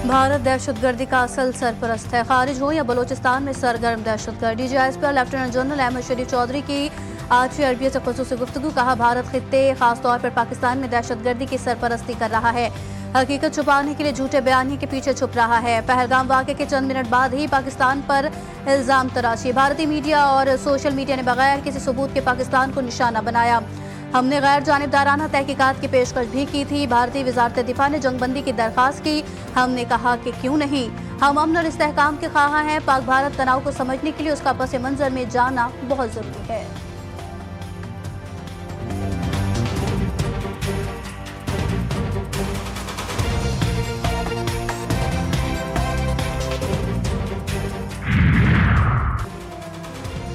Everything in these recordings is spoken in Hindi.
भारत दहशतगर्दी का असल सरपरस्त है, खारिज हो या बलोचिस्तान में सरगर्म दहशतगर्द। DGISP लेफ्टिनेंट जनरल अहमद शरीफ चौधरी की आज अरबिया से खुसूसी गुफ्तगू। कहा, भारत खित्ते खासतौर पर पाकिस्तान में दहशतगर्दी की सरपरस्ती कर रहा है, हकीकत छुपाने के लिए झूठे बयानी के पीछे छुप रहा है। पहलगाम वाक़े के चंद मिनट बाद ही पाकिस्तान पर इल्जाम तराशी। भारतीय मीडिया और सोशल मीडिया ने बगैर किसी सबूत के पाकिस्तान को निशाना बनाया। हमने गैर जानिबदाराना तहकीकात की पेशकश भी की थी। भारतीय वजारत दिफा ने जंगबंदी की दरख्वास्त की। हमने कहा कि क्यों नहीं, हम अमन और इस्तेहकाम के ख्वाह हैं। पाक भारत तनाव को समझने के लिए उसका पस मंजर में जाना बहुत जरूरी है।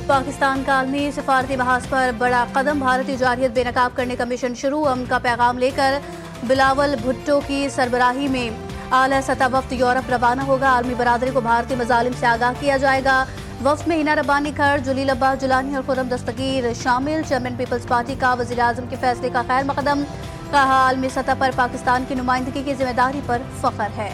पाकिस्तान का आलमी सिफारती महाज पर बड़ा कदम। भारतीय जारहियत बेनकाब करने का मिशन शुरू। अमन का पैगाम लेकर बिलावल भुट्टो की सरबराही में आला सतह वफ्द यूरोप रवाना होगा। आलमी बरादरी को भारतीय मजालिम से आगाह किया जाएगा। वफ्द में हिना रब्बानी खैर, जलील अब्बास जुलानी और खुर्रम दस्तगीर शामिल। चेयरमैन पीपल्स पार्टी का वज़ीर आज़म के फैसले का खैर मकदम। कहा, आलमी सतह पर पाकिस्तान की नुमाइंदगी की जिम्मेदारी पर फख्र है।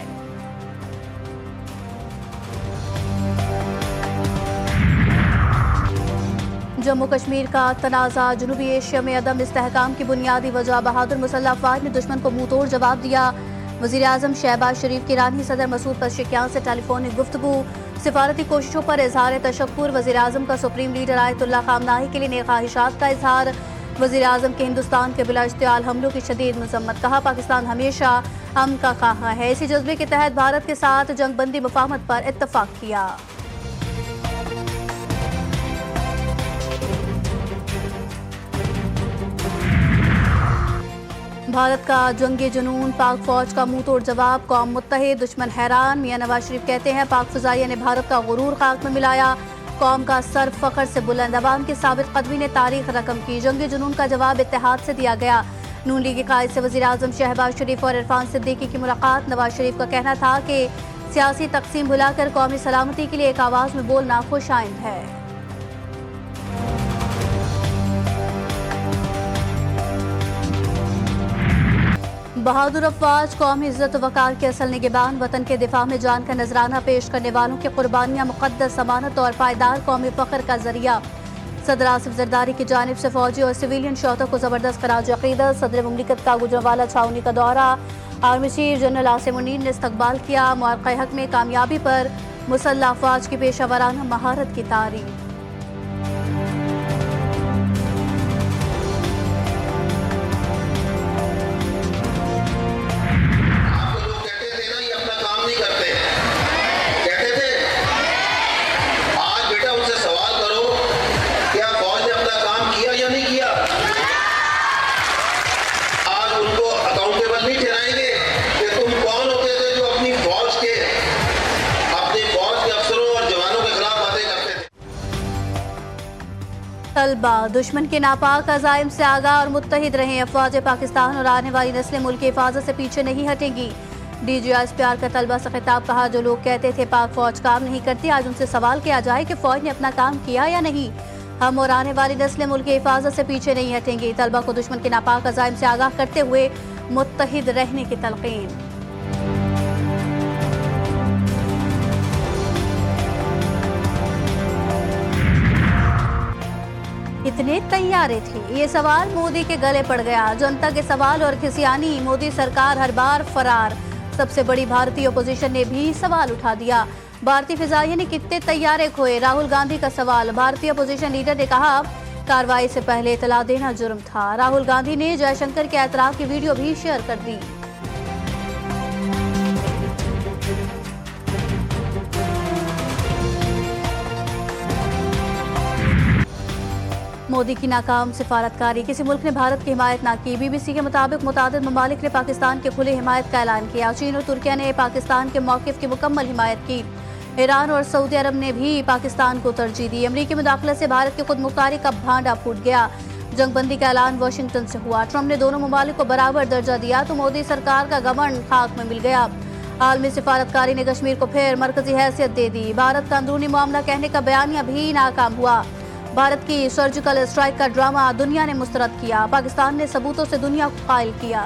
जम्मू कश्मीर का तनाज़ा जनूबी एशिया में अदम इस्तेहकाम की बुनियादी वजह। बहादुर मुसल्लह अफवाज ने दुश्मन को मुंह तोड़ जवाब दिया। वज़ीर आज़म शहबाज शरीफ की ईरानी सदर मसूद पज़ेश्कियान से टेलीफोनिक गुफ्तगू। सिफारती कोशिशों पर इजहार तशक्कुर। वज़ीर आज़म का सुप्रीम लीडर आयतुल्लाह ख़ामनाई के लिए नेक ख्वाहिशात का इजहार। वज़ीर आज़म के हिंदुस्तान के बिला इश्तियाल हमलों की शदीद मजम्मत। कहा, पाकिस्तान हमेशा अमन का ख्वाह है। इसी जज्बे के तहत भारत के साथ जंगबंदी मुफाहमत पर इत्तफाक किया। भारत का जंगी जुनून, पाक फौज का मुंह तोड़ जवाब। कौम मुत्तहिद, दुश्मन हैरान। मियां नवाज शरीफ कहते हैं, पाक फ़िज़ाइया ने भारत का गुरूर खाक में मिलाया। कौम का सर फख्र से बुलंद। अवाम की साबित कदमी ने तारीख रकम की। जंगी जुनून का जवाब इत्तेहाद से दिया गया। नून लीग कायद से वज़ीर आज़म शहबाज शरीफ और इरफान सिद्दीकी की मुलाकात। नवाज शरीफ का कहना था कि सियासी तकसीम भुलाकर कौमी सलामती के लिए एक आवाज़ में बोलना खुशाइंद है। बहादुर अफवाज कौमी इज्जत वकार के असल निगहबान। वतन के दिफा में जान का नजराना पेश करने वालों की कुर्बानियां मुक़द्दस अमानत और पायदार कौमी फ़ख्र का जरिया। सदर आसिफ जरदारी की जानिब से फौजी और सिविलियन शोहदा को ज़बरदस्त खराज अक़ीदत। सदर मुमलिकत का गुजरांवाला छावनी का दौरा। Army chief general Asim Munir ने इस्तकबाल किया। मुआरक़े हक़ में कामयाबी पर मुसल्लह अफवाज की पेशावराना महारत की तारीफ। तलबा दुश्मन के नापाक अज़ाइम से आगाह और मुत्तहिद रहें। अफवाज पाकिस्तान और आने वाली नस्लें मुल्क की हिफाजत से पीछे नहीं हटेंगी। DGISP का तलबा से खिताब। कहा, जो लोग कहते थे पाक फौज काम नहीं करती, आज उनसे सवाल किया जाए कि फौज ने अपना काम किया या नहीं। हम और आने वाली नस्लें मुल्क की हिफाजत से पीछे नहीं हटेंगी। तलबा को दुश्मन के नापाक अज़ाइम से आगाह करते हुए मुत्तहिद रहने की तलकीन। इतने तैयारे थे, ये सवाल मोदी के गले पड़ गया। जनता के सवाल और खिसियानी, मोदी सरकार हर बार फरार। सबसे बड़ी भारतीय अपोजिशन ने भी सवाल उठा दिया। भारतीय फिजाइया ने कितने तैयारे खोए, राहुल गांधी का सवाल। भारतीय अपोजिशन लीडर ने कहा, कार्रवाई से पहले इतला देना जुर्म था। राहुल गांधी ने जयशंकर के एतराफ की वीडियो भी शेयर कर दी। मोदी की नाकाम सिफारतकारी, किसी मुल्क ने भारत की हिमायत ना की। BBC के मुताबिक मुतादिद ममालिक ने पाकिस्तान के खुले हिमायत का ऐलान किया। चीन और तुर्किया ने पाकिस्तान के मौक़िफ़ की मुकम्मल हिमायत की। ईरान और सऊदी अरब ने भी पाकिस्तान को तरजीह दी। अमरीकी मुदाखलत से भारत की खुदमुख्तारी का भांडा फूट गया। जंगबंदी का ऐलान वाशिंगटन से हुआ। ट्रंप ने दोनों ममालिक को बराबर दर्जा दिया तो मोदी सरकार का घमंड खाक में मिल गया। आलमी सिफारतकारी ने कश्मीर को फिर मरकजी हैसियत दे दी। भारत का अंदरूनी मामला कहने का बयानिया भी नाकाम हुआ। भारत की सर्जिकल स्ट्राइक का ड्रामा दुनिया ने मुस्तरद किया। पाकिस्तान ने सबूतों से दुनिया को कायल किया।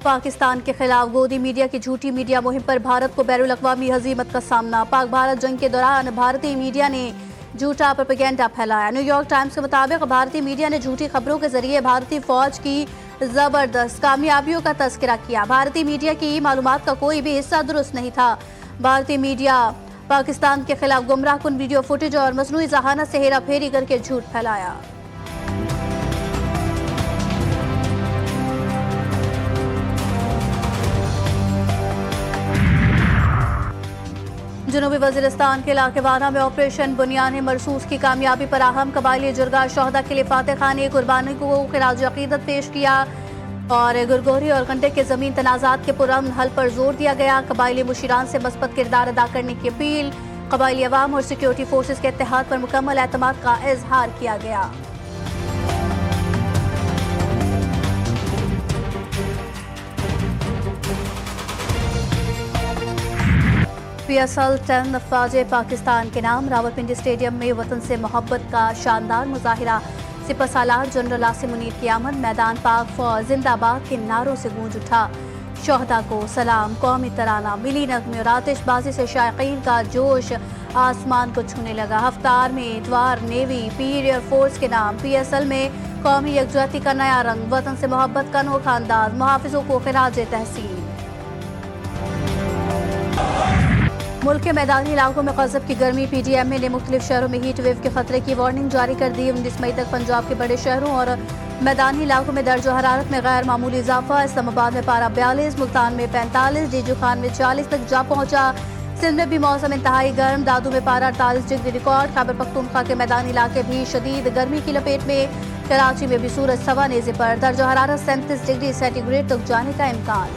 पाकिस्तान के खिलाफ गोदी मीडिया की झूठी मीडिया मुहिम पर भारत को बैरुल अक़वामी हज़ीमत का सामना। पाक भारत जंग के दौरान भारतीय मीडिया ने झूठा प्रोपेगेंडा फैलाया। न्यूयॉर्क टाइम्स के मुताबिक भारतीय मीडिया ने झूठी खबरों के जरिए भारतीय फौज की जबरदस्त कामयाबियों का तस्करा किया। भारतीय मीडिया की मालूमात का कोई भी हिस्सा दुरुस्त नहीं था। भारतीय मीडिया पाकिस्तान के खिलाफ गुमराहकुन वीडियो फुटेज और मसनूई जहानत से हेरा फेरी करके झूठ फैलाया। जनूबी वजीरिस्तान के इलाके वाना में ऑपरेशन बुनियान मरसूस की कामयाबी पर अहम कबायली जुर्गा शोहदा के लिए फातह खान कुर्बानी को खिराज अकीदत पेश किया और गुरगोहरी और कंटे के जमीन तनाजात के पुरअमन हल पर जोर दिया गया। कबायली मुशीरान से मस्बत किरदार अदा करने की अपील। कबायली अवाम और सिक्योरिटी फोर्सेज के इत्तेहाद पर मुकम्मल एतमाद का इजहार किया गया। PSL 10 अफवाज पाकिस्तान के नाम। रावलपिंडी स्टेडियम में वतन से मोहब्बत का शानदार मुजाहिरा। सिपहसालार जनरल आसिम मुनीर की आमद। मैदान पाक फौज जिंदाबाद के नारों से गूंज उठा। शोहदा को सलाम, कौमी तराना, मिली नगमे और आतिशबाजी से शायकीन का जोश आसमान को छूने लगा। हफ्तार में इतवार नेवी पीर एयरफोर्स के नाम। PSL में कौमी यकजहती का नया रंग। वतन से मोहब्बत का अनोखा अंदाज। मुहाफिजों को खिराज तहसीन। मुल्क के मैदानी इलाकों में गज़ब की गर्मी। PDMA ने मुख्तलिफ शहरों में हीट वेव के खतरे की वार्निंग जारी कर दी। 19 मई तक पंजाब के बड़े शहरों और मैदानी इलाकों में दर्ज हरारत में गैर मामूली इजाफा। इस्लामाबाद में पारा 42, मुल्तान में 45, जीजू खान में 40 तक जा पहुंचा। सिंध में भी मौसम इंतहाई गर्म। दादू में पारा 48 डिग्री रिकॉर्ड। खैबर पख्तूनख्वा के मैदानी इलाके भी शदीद गर्मी की लपेट में। कराची में भी सूरज सवा नेज़े पर। दर्ज हरारत 37 डिग्री सेंटीग्रेड तक जाने का इम्कान।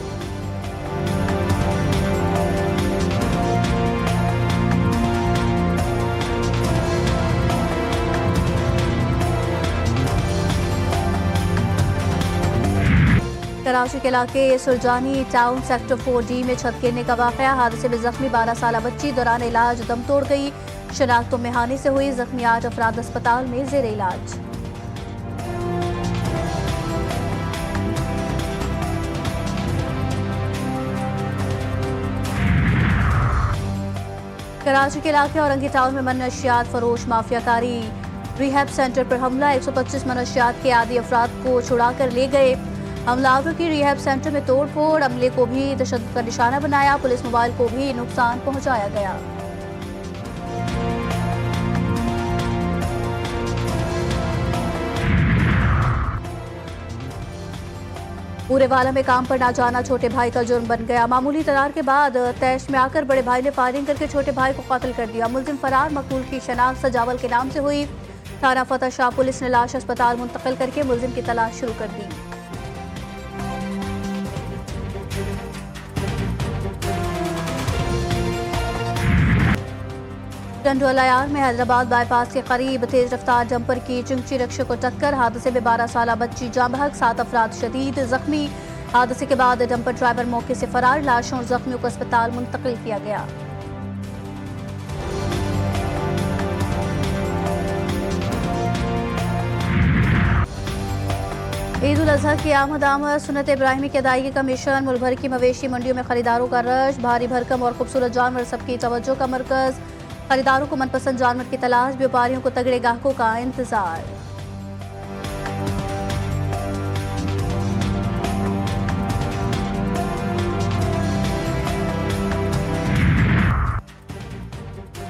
कराची के इलाके सुरजानी टाउन सेक्टर 4D में छत गिरने का वाकया। हादसे में जख्मी 12 साल बच्ची दौरान इलाज दम तोड़ गई। शनाख्त मेहानी से हुई। जख्मी 8 अफराद अस्पताल में जेर इलाज। कराची के इलाके औरंगी टाउन में मनशियात फरोश माफियाकारी। रिहैब सेंटर पर हमला। 125 मनशियात के आदि अफराद को छुड़ाकर ले गए। हमलावरों की रिहैब सेंटर में तोड़ फोड़। अमले को भी तशद्दुद का निशाना बनाया। पुलिस मोबाइल को भी नुकसान पहुंचाया गया। पूरे वाला में काम पर ना जाना छोटे भाई का जुर्म बन गया। मामूली तकरार के बाद तैश में आकर बड़े भाई ने फायरिंग करके छोटे भाई को कत्ल कर दिया। मुलजिम फरार। मकतूल की शनाख्त सजावल के नाम से हुई। थाना फतह शाह पुलिस ने लाश अस्पताल मुंतकिल करके मुलजिम की तलाश शुरू कर दी। टंडोलायार में हैदराबाद बाईपास के करीब तेज रफ्तार डंपर की चिंची रिक्शे को टक्कर। हादसे में 12 साल बच्ची जाँ बहक। 7 अफराद शदीद जख्मी। हादसे के बाद डंपर ड्राइवर मौके से फरार। लाशों और जख्मियों को अस्पताल मुंतकिल किया गया। ईद उल अजहा की आमद सुन्नत इब्राहिमी की अदायगी का मिशन। मुल्क भर की मवेशी मंडियों में खरीदारों का रश। भारी भरकम और खूबसूरत जानवर सबकी तवज्जो का मरकज। खरीदारों को मनपसंद जानवर की तलाश। व्यापारियों को तगड़े ग्राहकों का इंतजार।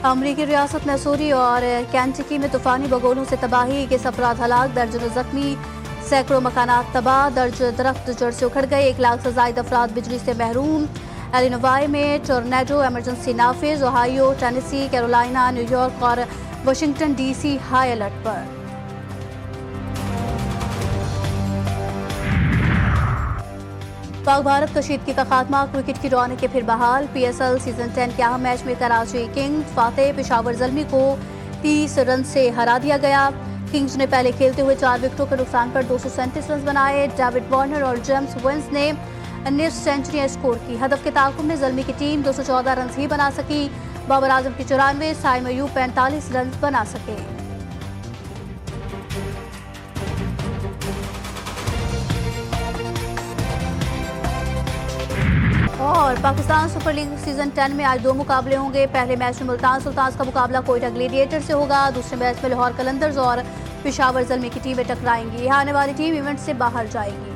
अमरीकी रियासत मैसूरी और कैंटकी में तूफानी बगोलों से तबाही के अफराद हलाक। दर्जनों जख्मी। सैकड़ों मकानात तबाह। दर्ज दरख्त जड़ से उखड़ गए। 1 लाख से ज्यादा अफराद बिजली से महरूम। इलिनॉय में टोर्नेडो इमरजेंसी नाफिज। ओहायो, टेनेसी, कैरोलिना, न्यूयॉर्क और वाशिंगटन DC हाई अलर्ट पर। पाक भारत कशीदगी का खात्मा। क्रिकेट की रौनक के फिर बहाल। PSL सीजन 10 के अहम मैच में कराची किंग्स फातेह। पेशावर ज़ल्मी को 30 रन से हरा दिया गया। किंग्स ने पहले खेलते हुए 4 विकेटों के नुकसान पर 237 रन बनाए। डेविड वार्नर और जेम्स विंस ने 19 सेंचुरियां स्कोर की। हदफ के ताकुब में ज़ल्मी की टीम 214 रन ही बना सकी। बाबर आजम की 94, साइम अयूब 45 रन बना सके। और पाकिस्तान सुपर लीग सीजन 10 में आज 2 मुकाबले होंगे। पहले मैच में मुल्तान सुल्तान्स का मुकाबला कोयटा ग्लेडिएटर से होगा। दूसरे मैच में लाहौर कलंदर्स और पेशावर ज़ल्मी की टीमें टकराएंगी। यहाँ आने वाली टीम इवेंट से बाहर जाएगी।